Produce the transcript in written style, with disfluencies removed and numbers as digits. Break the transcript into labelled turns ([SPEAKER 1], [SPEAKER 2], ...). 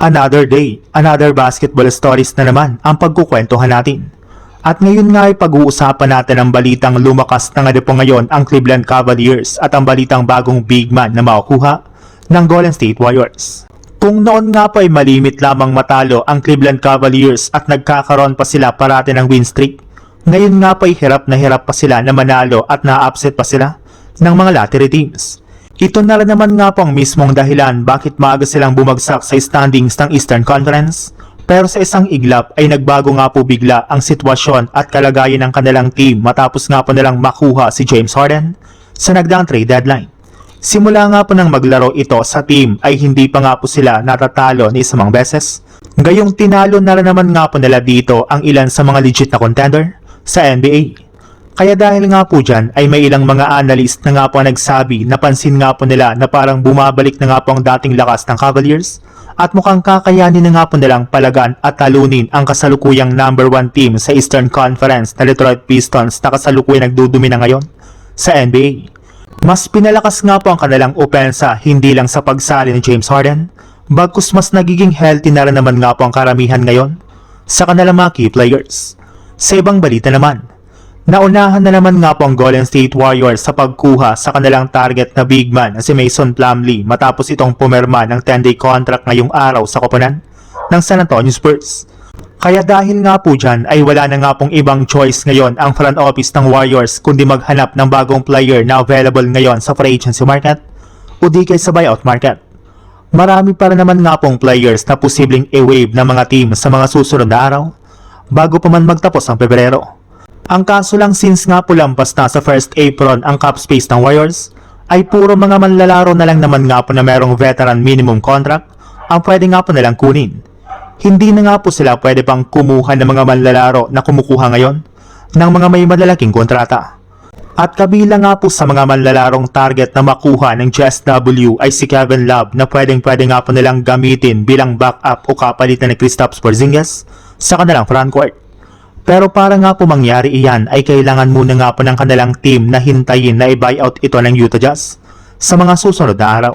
[SPEAKER 1] Another day, another basketball stories na naman ang pagkukwentuhan natin. At ngayon nga ay pag-uusapan natin ang balitang lumakas na nga po ngayon ang Cleveland Cavaliers at ang balitang bagong big man na makukuha ng Golden State Warriors. Kung noon nga po ay malimit lamang matalo ang Cleveland Cavaliers at nagkakaroon pa sila parati ng win streak, ngayon nga po ay hirap na hirap pa sila na manalo at na-upset pa sila ng mga lottery teams. Ito na rin naman nga po ang mismong dahilan bakit maaga silang bumagsak sa standings ng Eastern Conference. Pero sa isang iglap ay nagbago nga po bigla ang sitwasyon at kalagayan ng kanilang team matapos nga po nilang makuha si James Harden sa nagdaang trade deadline. Simula nga po nang maglaro ito sa team ay hindi pa nga po sila natatalo ni isang beses. Gayong tinalo na rin naman nga po nila dito ang ilan sa mga legit na contender sa NBA. Kaya dahil nga po dyan ay may ilang mga analyst na nga po nagsabi na pansin nga po nila na parang bumabalik na nga po ang dating lakas ng Cavaliers at mukhang kakayanin na nga po nilang palagan at talunin ang kasalukuyang number 1 team sa Eastern Conference na Detroit Pistons na kasalukuyang nagdudumi na ngayon sa NBA. Mas pinalakas nga po ang kanilang opensa hindi lang sa pagsali ni James Harden, bagkus mas nagiging healthy na rin naman nga po ang karamihan ngayon sa kanilang mga key players. Sa ibang balita naman, naunahan na naman nga po ang Golden State Warriors sa pagkuha sa kanilang target na big man na si Mason Plumlee matapos itong pumirma ng 10-day contract ngayong araw sa koponan ng San Antonio Spurs. Kaya dahil nga po dyan ay wala na nga pong ibang choice ngayon ang front office ng Warriors kundi maghanap ng bagong player na available ngayon sa free agency market o di kaya sa buyout market. Marami para naman nga pong players na posibleng i-wave ng mga team sa mga susunod na araw bago pa man magtapos ang Pebrero. Ang kaso lang since nga po lampas na sa first apron ang cap space ng Warriors, ay puro mga manlalaro na lang naman nga po na merong veteran minimum contract ang pwede nga po nilang kunin. Hindi na nga po sila pwede pang kumuha ng mga manlalaro na kumukuha ngayon ng mga may malalaking kontrata. At kabilang nga po sa mga manlalarong target na makuha ng GSW ay si Kevin Love na pwede nga po nilang gamitin bilang backup o kapalitan ni Kristaps Porzingis sa kanilang frontcourt. Pero para nga po mangyari iyan ay kailangan muna nga po ng kanilang team na hintayin na i-buyout ito ng Utah Jazz sa mga susunod na araw.